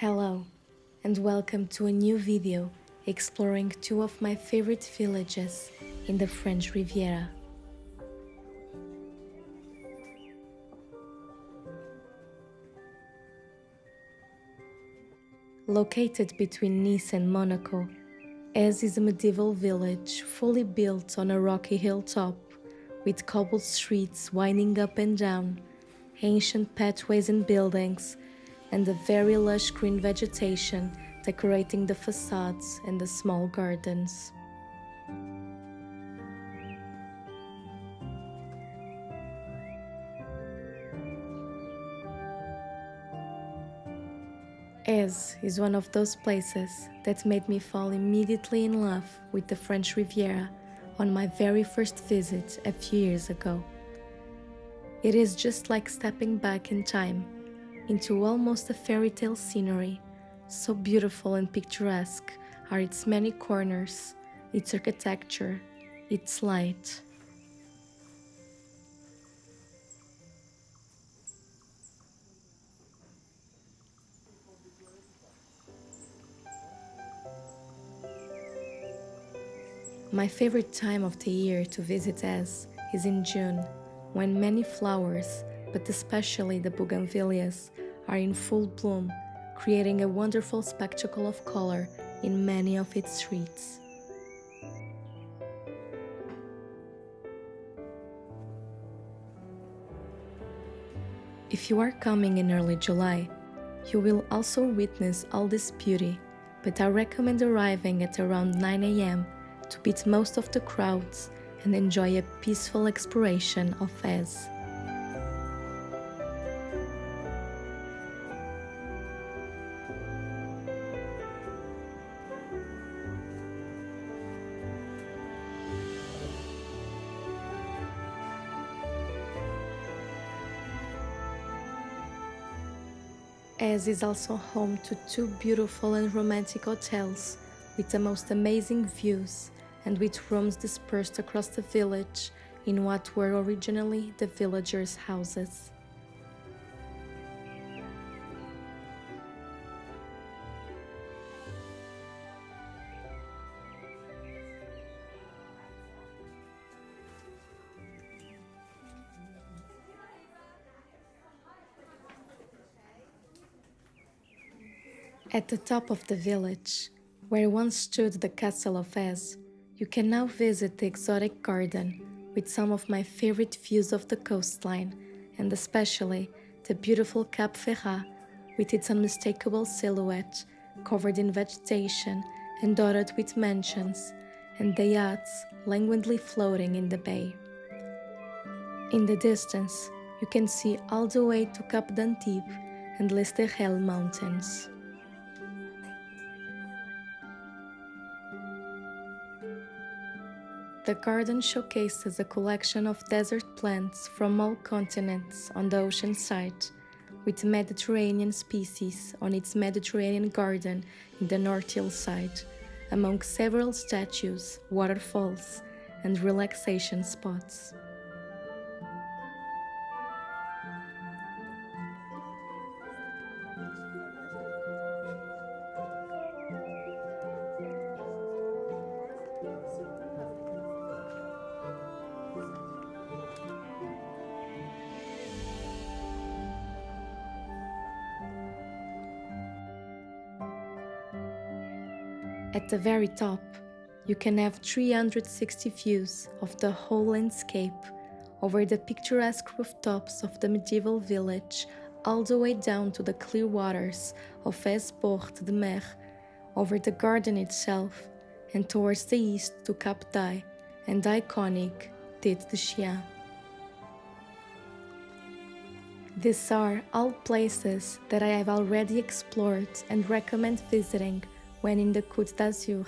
Hello, and welcome to a new video exploring two of my favorite villages in the French Riviera. Located between Nice and Monaco, Ez is a medieval village fully built on a rocky hilltop with cobbled streets winding up and down, ancient pathways and buildings, and a very lush green vegetation decorating the facades and the small gardens. Ez is one of those places that made me fall immediately in love with the French Riviera on my very first visit a few years ago. It is just like stepping back in time into almost a fairy tale scenery. So beautiful and picturesque are its many corners, its architecture, its light. My favorite time of the year to visit Ez is in June, when many flowers, but especially the bougainvilleas, are in full bloom, creating a wonderful spectacle of color in many of its streets. If you are coming in early July, you will also witness all this beauty, but I recommend arriving at around 9 a.m. to beat most of the crowds and enjoy a peaceful exploration of Ez. Ez is also home to two beautiful and romantic hotels with the most amazing views and with rooms dispersed across the village in what were originally the villagers' houses. At the top of the village, where once stood the castle of Ez, you can now visit the exotic garden with some of my favorite views of the coastline, and especially the beautiful Cap Ferrat with its unmistakable silhouette covered in vegetation and dotted with mansions, and the yachts languidly floating in the bay. In the distance, you can see all the way to Cap d'Antibes and Les Terrelles mountains. The garden showcases a collection of desert plants from all continents on the ocean side, with Mediterranean species on its Mediterranean garden in the North Hillside, among several statues, waterfalls, and relaxation spots. At the very top, you can have 360 views of the whole landscape over the picturesque rooftops of the medieval village, all the way down to the clear waters of Es-Port de Mer, over the garden itself, and towards the east to Cap d'Aille and the iconic Tête de Chien. These are all places that I have already explored and recommend visiting when in the Côte d'Azur,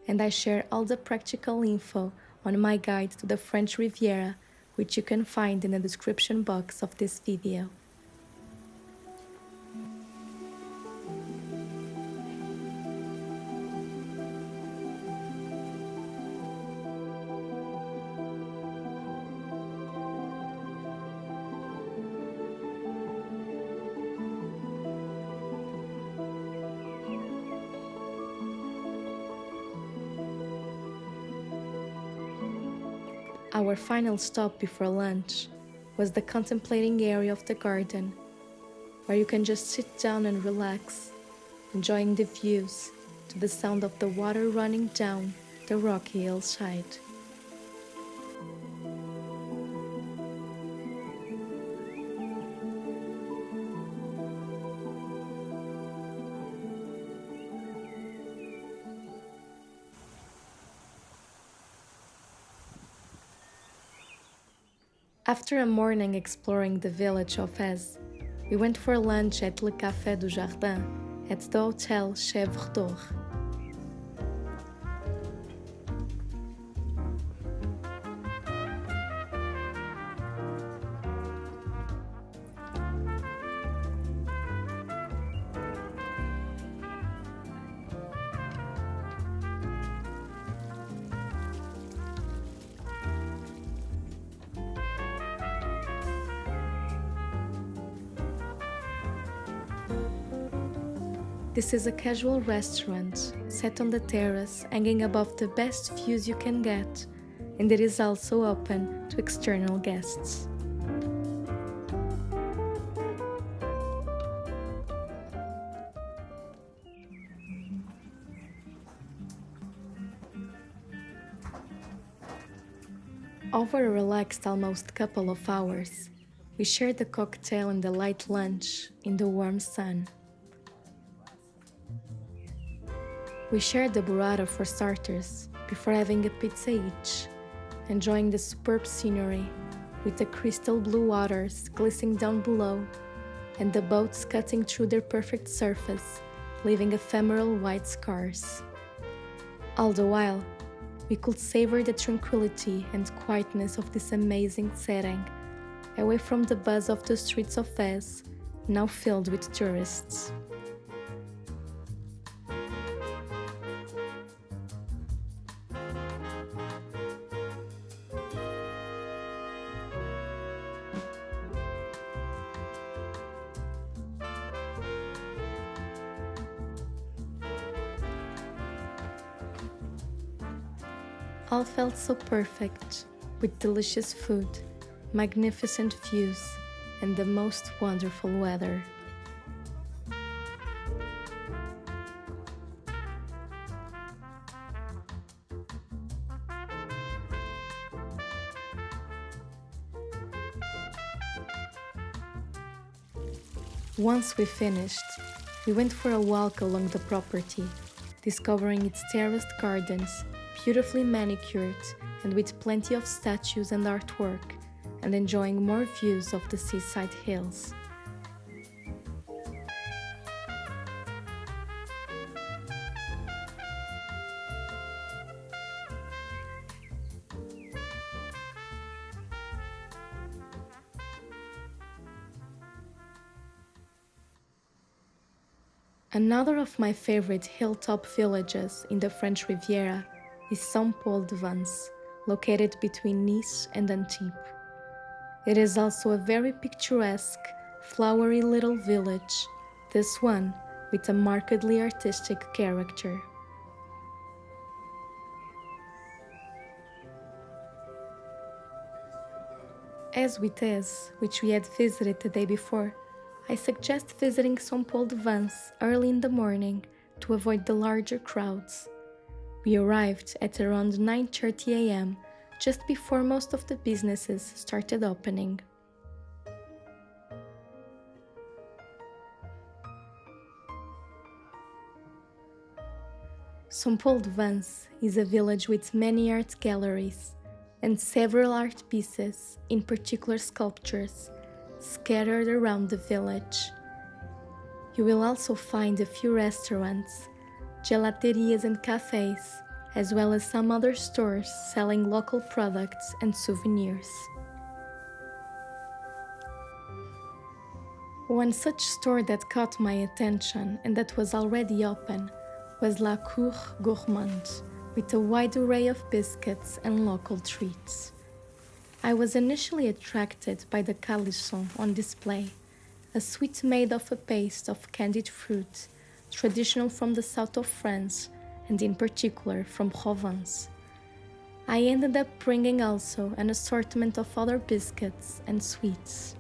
and I share all the practical info on my guide to the French Riviera, which you can find in the description box of this video. Our final stop before lunch was the contemplating area of the garden, where you can just sit down and relax, enjoying the views to the sound of the water running down the rocky hillside. After a morning exploring the village of Vence, we went for lunch at Le Café du Jardin at the Hotel Chèvre d'Or. This is a casual restaurant set on the terrace hanging above the best views you can get, and it is also open to external guests. Over a relaxed almost couple of hours, we shared a cocktail and a light lunch in the warm sun. We shared the burrata for starters, before having a pizza each, enjoying the superb scenery, with the crystal blue waters glistening down below, and the boats cutting through their perfect surface, leaving ephemeral white scars. All the while, we could savor the tranquility and quietness of this amazing setting, away from the buzz of the streets of Vence, now filled with tourists. All felt so perfect, with delicious food, magnificent views, and the most wonderful weather. Once we finished, we went for a walk along the property, discovering its terraced gardens, beautifully manicured and with plenty of statues and artwork, and enjoying more views of the seaside hills. Another of my favorite hilltop villages in the French Riviera is Saint-Paul-de-Vence, located between Nice and Antibes. It is also a very picturesque, flowery little village, this one with a markedly artistic character. As with Thèse, which we had visited the day before, I suggest visiting Saint-Paul-de-Vence early in the morning to avoid the larger crowds. We arrived at around 9:30 a.m., just before most of the businesses started opening. Saint-Paul-de-Vence is a village with many art galleries and several art pieces, in particular sculptures, scattered around the village. You will also find a few restaurants, gelaterias and cafes, as well as some other stores selling local products and souvenirs. One such store that caught my attention and that was already open was La Cour Gourmande, with a wide array of biscuits and local treats. I was initially attracted by the calisson on display, a sweet made of a paste of candied fruit, traditional from the south of France and in particular from Provence. I ended up bringing also an assortment of other biscuits and sweets.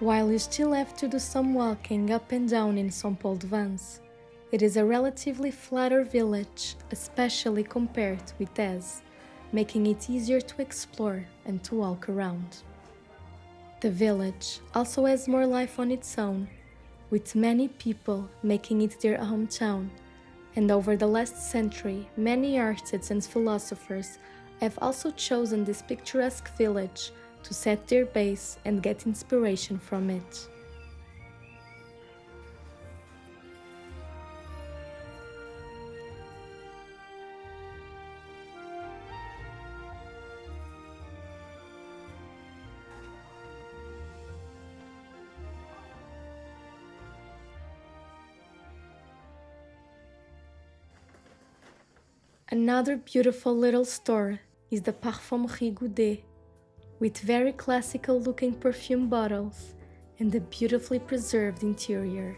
While you still have to do some walking up and down in São Paulo de Vence, it is a relatively flatter village, especially compared with Ez, making it easier to explore and to walk around. The village also has more life on its own, with many people making it their hometown, and over the last century, many artists and philosophers have also chosen this picturesque village to set their base and get inspiration from it. Another beautiful little store is the Parfumerie Goudet, with very classical looking perfume bottles and a beautifully preserved interior.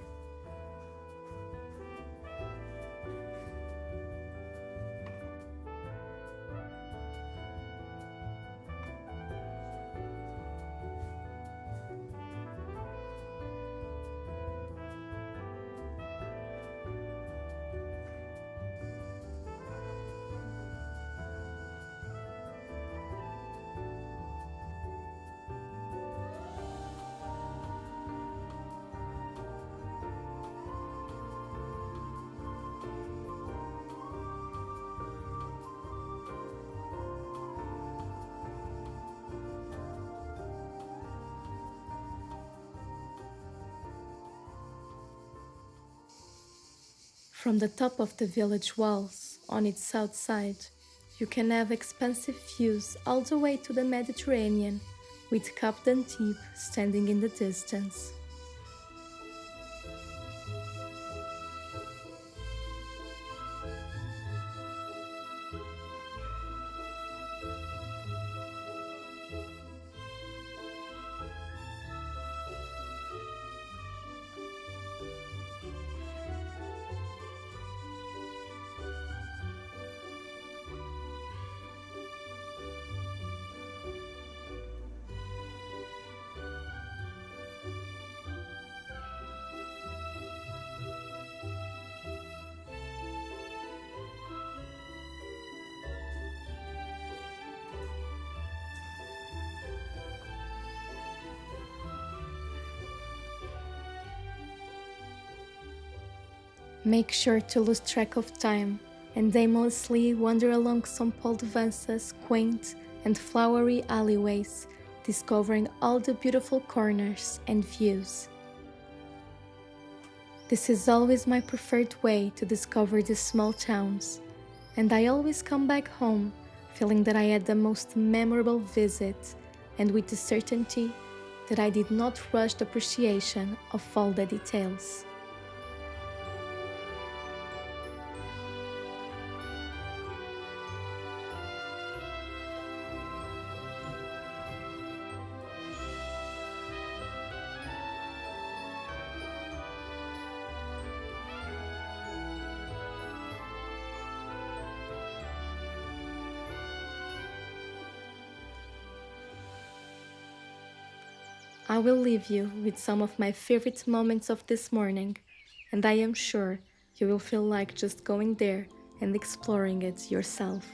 From the top of the village walls, on its south side, you can have expansive views all the way to the Mediterranean, with Cap d'Antibes standing in the distance. Make sure to lose track of time and aimlessly wander along São Paulo de Vence's quaint and flowery alleyways, discovering all the beautiful corners and views. This is always my preferred way to discover these small towns, and I always come back home feeling that I had the most memorable visit and with the certainty that I did not rush the appreciation of all the details. I will leave you with some of my favorite moments of this morning, and I am sure you will feel like just going there and exploring it yourself.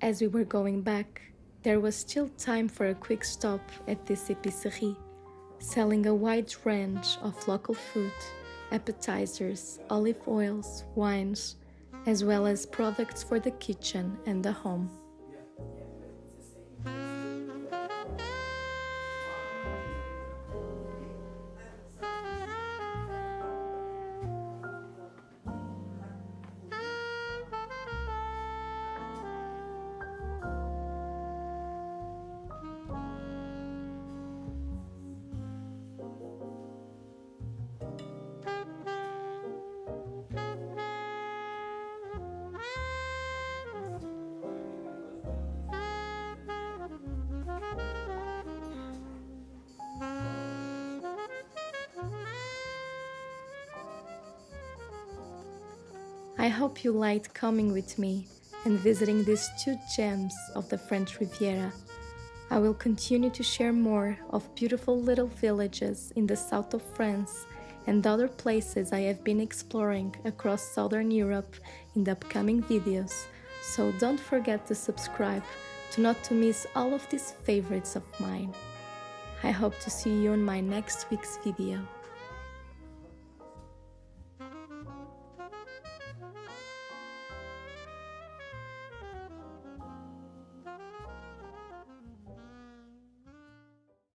As we were going back, there was still time for a quick stop at this épicerie, selling a wide range of local food, appetizers, olive oils, wines, as well as products for the kitchen and the home. I hope you liked coming with me and visiting these two gems of the French Riviera. I will continue to share more of beautiful little villages in the south of France and other places I have been exploring across southern Europe in the upcoming videos, so don't forget to subscribe not to miss all of these favorites of mine. I hope to see you on my next week's video.